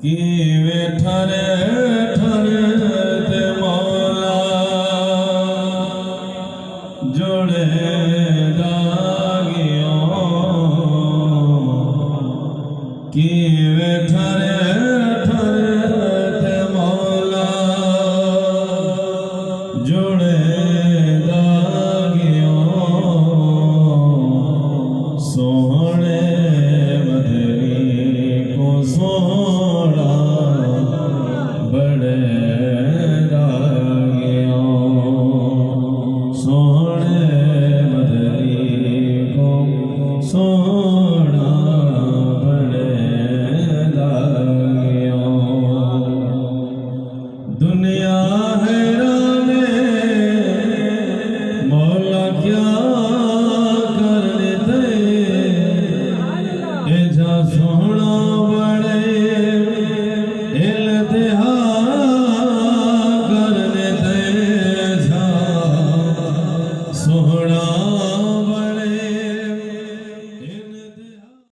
कि वे ठरे ठरे ते मौला जोड़े दागियों कि वे ठरे ठरे ते मौला जोड़े दागियों सोहणे मदनी को सोहना बड़े दागियों सोहणे मदनी को सोहना बड़े दागियों दुनिया हैराने मौला क्या करने दे एजा सोहना बड़े इल्तिहा करने दे जा सोहना